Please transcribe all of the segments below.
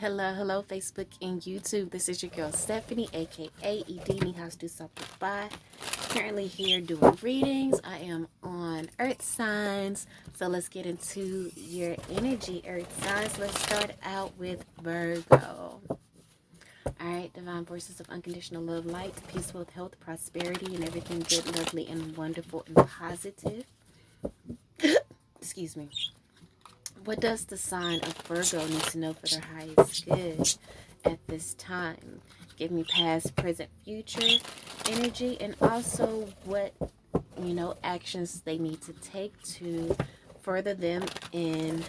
Hello, Facebook and YouTube. This is your girl Stephanie, aka Edini House Do Something By. Currently here doing readings. I am on Earth signs. So let's get into your energy, Earth signs. Let's start out with Virgo. Alright, divine forces of unconditional love, light, peace, wealth, health, prosperity, and everything good, lovely, and wonderful and positive. Excuse me. What does the sign of Virgo need to know for their highest good at this time? Give me past, present, future energy, and also what, actions they need to take to further them in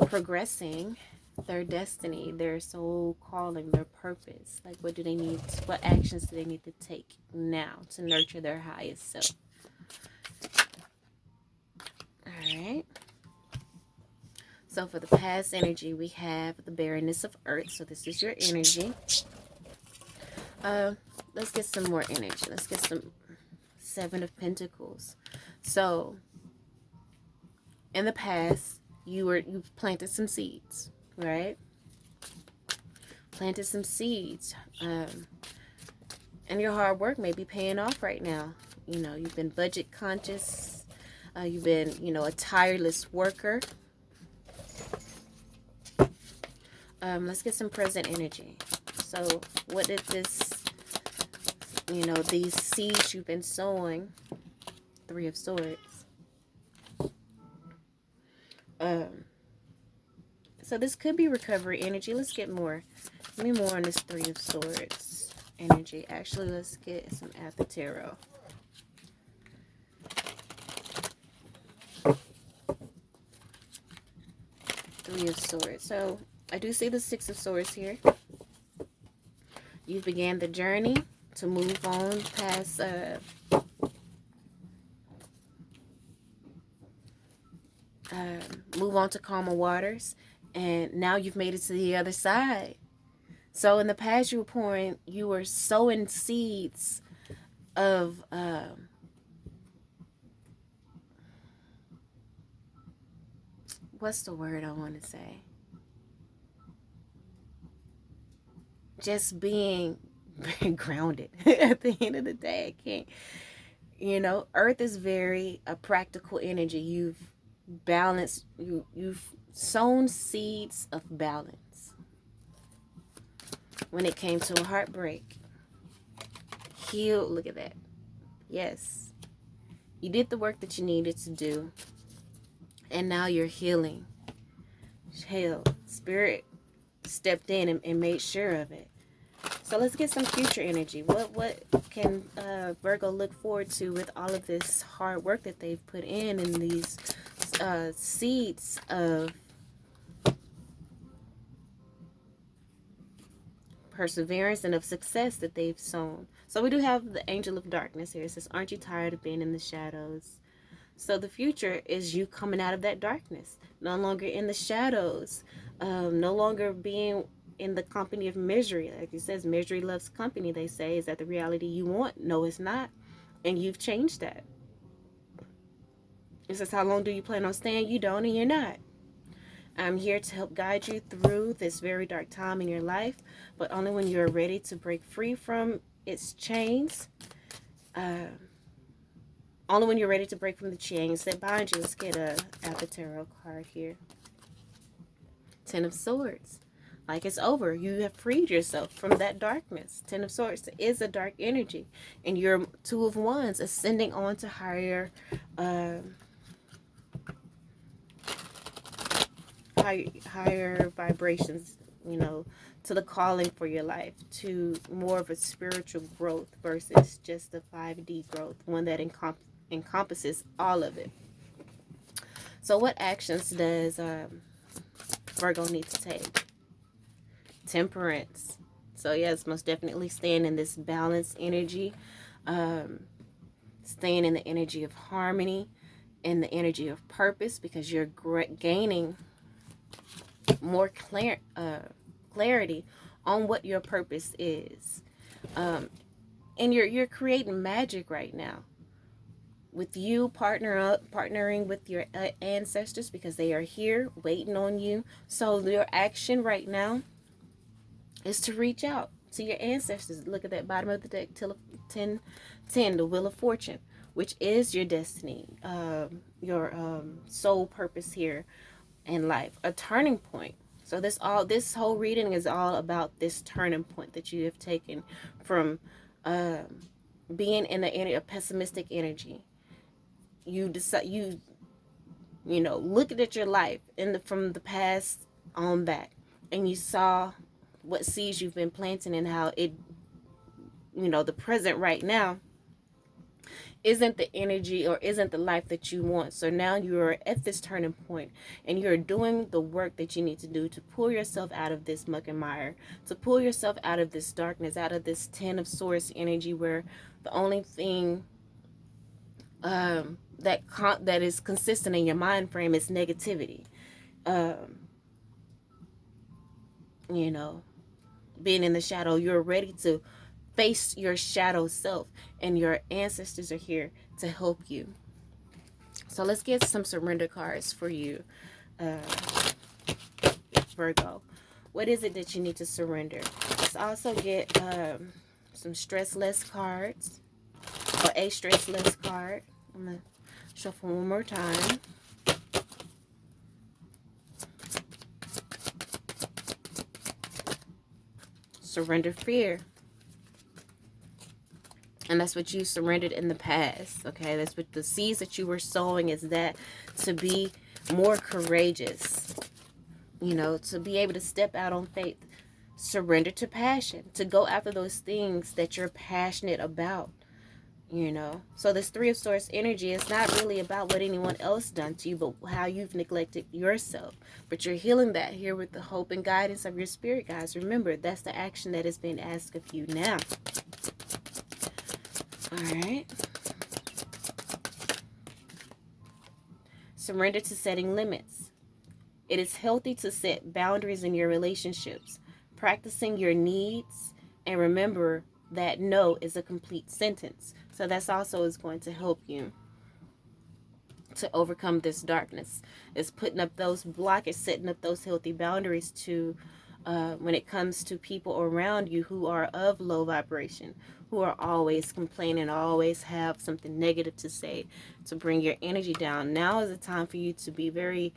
progressing their destiny, their soul calling, their purpose. Like, what actions do they need to take now to nurture their highest self? All right. So for the past energy, we have the barrenness of earth. So this is your energy. Let's get some more energy. Let's get some Seven of Pentacles. So in the past, you've planted some seeds, right? Planted some seeds. And your hard work may be paying off right now. You've been budget conscious. You've been, a tireless worker. Let's get some present energy. So what did this, these seeds you've been sowing, Three of Swords. So this could be recovery energy. Let's get more. Give me more on this Three of Swords energy. Actually, let's get some at the tarot. Three of Swords. So I do see the Six of Swords here. You've began the journey to move on past move on to calmer waters, and now you've made it to the other side. So in the past, you were sowing seeds of what's the word I want to say? Just being grounded. At the end of the day, I can't. Earth is very a practical energy. You've balanced. You've sown seeds of balance. When it came to a heartbreak, healed. Look at that. Yes, you did the work that you needed to do, and now you're healing. Hell, Spirit stepped in and made sure of it. So let's get some future energy. What can Virgo look forward to with all of this hard work that they've put in and these seeds of perseverance and of success that they've sown? So we do have the Angel of Darkness here. It says, aren't you tired of being in the shadows? So the future is you coming out of that darkness, no longer in the shadows, no longer being in the company of misery. Like it says, misery loves company, they say. Is that the reality you want? No, it's not. And you've changed that. It says, how long do you plan on staying? You don't, and you're not. I'm here to help guide you through this very dark time in your life, but only when you're ready to break free from its chains. Only when you're ready to break from the chains that bind you. Let's get a the tarot card here. Ten of Swords. Like it's over. You have freed yourself from that darkness. Ten of Swords is a dark energy. And you're Two of Wands, ascending on to higher higher vibrations, to the calling for your life, to more of a spiritual growth versus just a 5D growth, one that encompasses all of it. So what actions does Virgo need to take? Temperance. So yes, most definitely staying in this balanced energy, staying in the energy of harmony, in the energy of purpose, because you're gaining more clarity on what your purpose is, and you're creating magic right now. with you partnering with your ancestors, because they are here waiting on you. So your action right now is to reach out to your ancestors. Look at that bottom of the deck, 10, the Wheel of Fortune, which is your destiny, your soul purpose here in life, a turning point. So this whole reading is all about this turning point that you have taken from being in a pessimistic energy. You decide, you know, looking at your life from the past on back, and you saw what seeds you've been planting and how it, you know, the present right now isn't the energy or isn't the life that you want. So now you're at this turning point, and you're doing the work that you need to do to pull yourself out of this muck and mire, to pull yourself out of this darkness, out of this 10 of Swords energy, where the only thing that is consistent in your mind frame is negativity. You know, being in the shadow, you're ready to face your shadow self, and your ancestors are here to help you. So let's get some surrender cards for you, Virgo. What is it that you need to surrender? Let's also get some stress less cards, or a stress less card. I'm going to shuffle one more time. Surrender fear. And that's what you surrendered in the past. Okay, that's what the seeds that you were sowing is, that to be more courageous, you know, to be able to step out on faith. Surrender to passion, to go after those things that you're passionate about, you know. So this 3 of Swords energy is not really about what anyone else done to you, but how you've neglected yourself. But you're healing that here with the hope and guidance of your spirit guides. Remember, that's the action that is being asked of you now. All right. Surrender to setting limits. It is healthy to set boundaries in your relationships, practicing your needs, and remember that no is a complete sentence. So that's also is going to help you to overcome this darkness. It's putting up those blockades, setting up those healthy boundaries to when it comes to people around you who are of low vibration, who are always complaining, always have something negative to say to bring your energy down. Now is the time for you to be very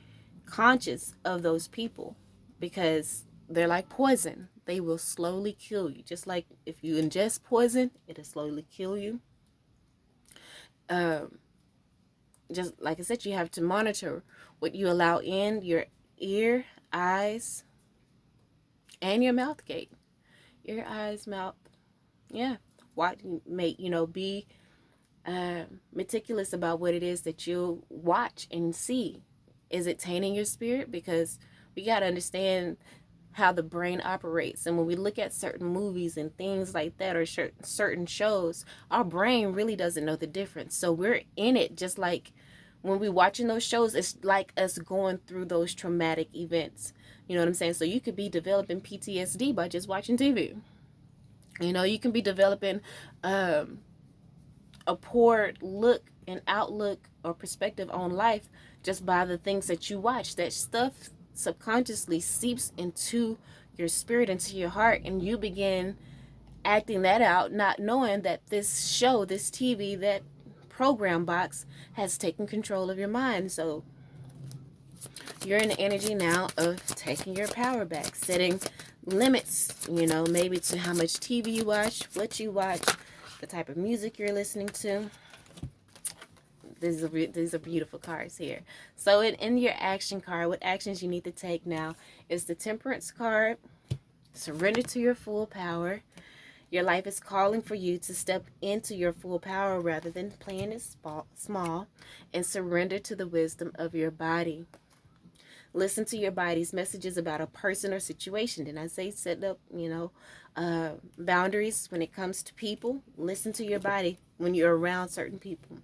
conscious of those people, because they're like poison. They will slowly kill you. Just like if you ingest poison, it'll slowly kill you. Just like I said, you have to monitor what you allow in your ear, eyes, and your mouth gate. Ear, eyes, mouth. Yeah. Why make, you know, be meticulous about what it is that you watch and see. Is it tainting your spirit? Because we got to understand how the brain operates. And when we look at certain movies and things like that, or certain shows, our brain really doesn't know the difference. So we're in it, just like when we're watching those shows, it's like us going through those traumatic events. You know what I'm saying? So you could be developing PTSD by just watching TV. You know, you can be developing a poor look and outlook or perspective on life just by the things that you watch. That stuff subconsciously seeps into your spirit, into your heart, and you begin acting that out, not knowing that this show, this TV, that program box has taken control of your mind. So you're in the energy now of taking your power back, setting limits, you know, maybe to how much TV you watch, what you watch, the type of music you're listening to. These are beautiful cards here. So in your action card, what actions you need to take now is the Temperance card. Surrender to your full power. Your life is calling for you to step into your full power rather than playing it small, and surrender to the wisdom of your body. Listen to your body's messages about a person or situation. Did I say set up, you know, boundaries when it comes to people? Listen to your body when you're around certain people.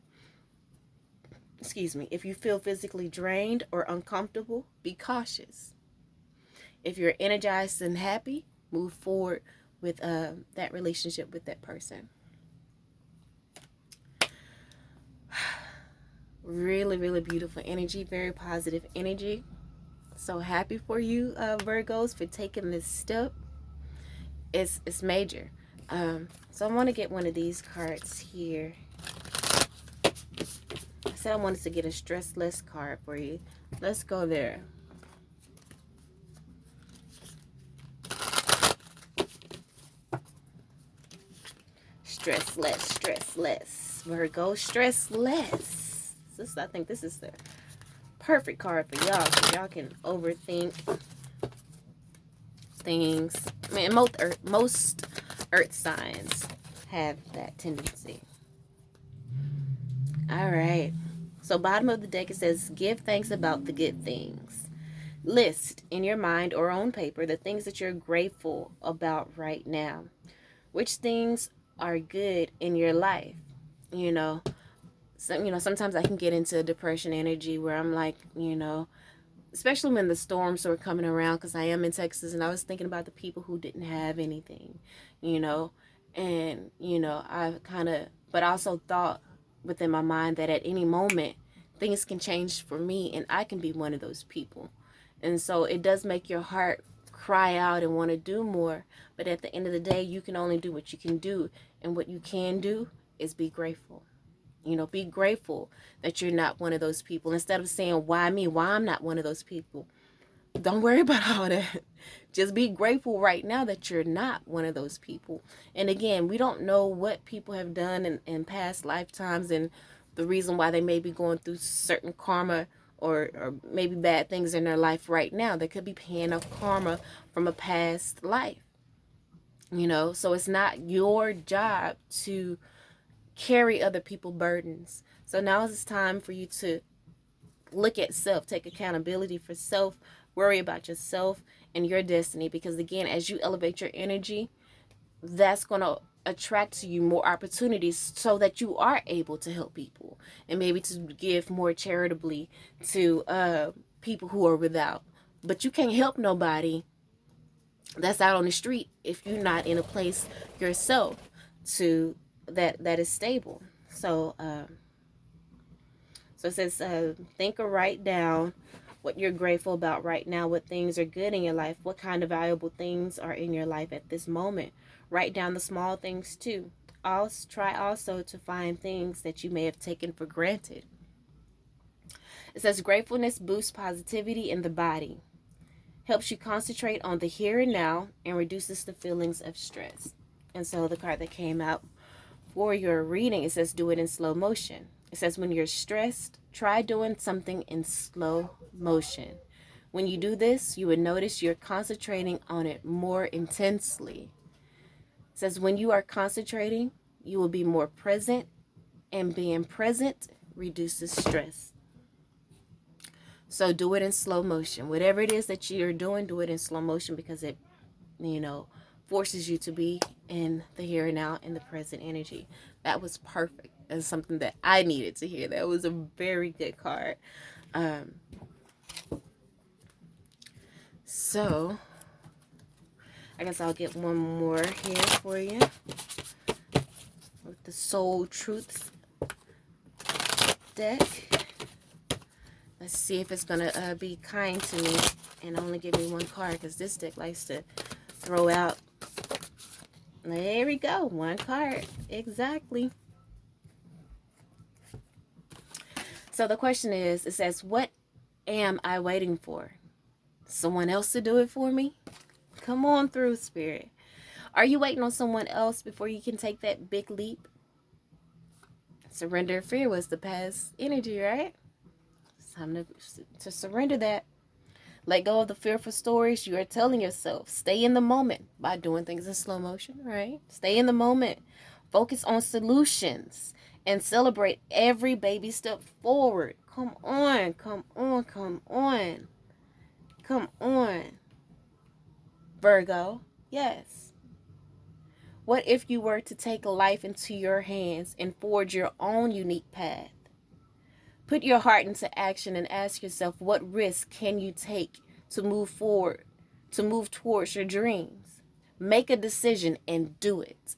Excuse me. If you feel physically drained or uncomfortable, be cautious. If you're energized and happy, move forward with that relationship with that person. Really, really beautiful energy, very positive energy. So happy for you, Virgos, for taking this step. It's major. So I want to get one of these cards here. I said I wanted to get a stressless card for you. Let's go there. Stress less, stress less. Virgo, stress less. I think this is the perfect card for y'all, so y'all can overthink things. I mean, most earth signs have that tendency. All right. So bottom of the deck, it says, give thanks about the good things. List in your mind or on paper the things that you're grateful about right now. Which things are good in your life? Sometimes I can get into depression energy where I'm like, especially when the storms are coming around, because I am in Texas, and I was thinking about the people who didn't have anything, and I kind of, but also thought within my mind that at any moment things can change for me, and I can be one of those people. And so it does make your heart cry out and want to do more, but at the end of the day, you can only do what you can do, and what you can do is be grateful. Be grateful that you're not one of those people. Instead of saying, why me? Why I'm not one of those people? Don't worry about all that. Just be grateful right now that you're not one of those people. And again, we don't know what people have done in past lifetimes, and the reason why they may be going through certain karma, or maybe bad things in their life right now. They could be paying off karma from a past life. So it's not your job to carry other people's burdens. So now it's time for you to look at self, take accountability for self, worry about yourself and your destiny. Because again, as you elevate your energy, that's going to attract to you more opportunities so that you are able to help people, and maybe to give more charitably to people who are without. But you can't help nobody that's out on the street if you're not in a place yourself to that is stable. So it says, think or write down what you're grateful about right now, what things are good in your life, what kind of valuable things are in your life at this moment. Write down the small things too. Try also to find things that you may have taken for granted. It says, gratefulness boosts positivity in the body, helps you concentrate on the here and now, and reduces the feelings of stress. And so the card that came out for your reading, it says, do it in slow motion. It says, when you're stressed, try doing something in slow motion. When you do this, you would notice you're concentrating on it more intensely. It says, when you are concentrating, you will be more present, and being present reduces stress. So do it in slow motion. Whatever it is that you're doing, do it in slow motion, because it, forces you to be in the here and now, in the present energy. That was perfect. That's something that I needed to hear. That was a very good card. So I guess I'll get one more here for you with the Soul Truths deck. Let's see if it's gonna be kind to me and only give me one card, because this deck likes to throw out. There we go, one card exactly. So the question is, it says, what am I waiting for? Someone else to do it for me? Come on through, Spirit. Are you waiting on someone else before you can take that big leap? Surrender fear was the past energy, right? It's time to surrender that. Let go of the fearful stories you are telling yourself. Stay in the moment by doing things in slow motion, right? Stay in the moment. Focus on solutions and celebrate every baby step forward. Come on, come on, come on. Come on, Virgo. Yes. What if you were to take life into your hands and forge your own unique path? Put your heart into action and ask yourself, what risk can you take to move forward, to move towards your dreams? Make a decision and do it.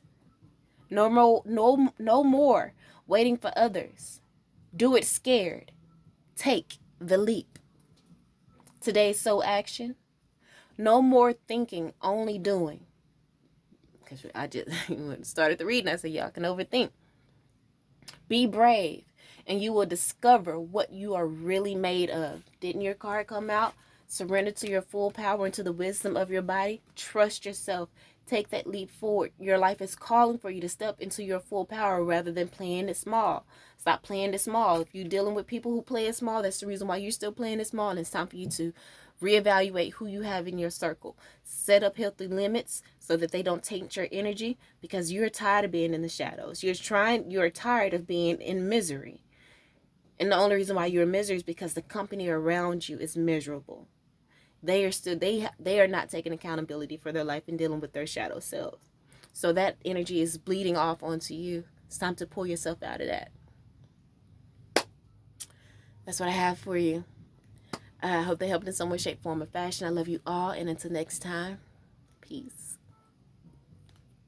No more waiting for others. Do it scared. Take the leap. Today's soul action. No more thinking, only doing. Because I just started the reading, I said, y'all can overthink. Be brave, and you will discover what you are really made of. Didn't your card come out? Surrender to your full power and to the wisdom of your body. Trust yourself. Take that leap forward. Your life is calling for you to step into your full power rather than playing it small. Stop playing it small. If you're dealing with people who play it small, that's the reason why you're still playing it small. And it's time for you to reevaluate who you have in your circle. Set up healthy limits so that they don't taint your energy, because you're tired of being in the shadows. You're tired of being in misery. And the only reason why you're in misery is because the company around you is miserable. They are not taking accountability for their life and dealing with their shadow selves. So that energy is bleeding off onto you. It's time to pull yourself out of that. That's what I have for you. I hope they helped in some way, shape, form, or fashion. I love you all, and until next time, peace.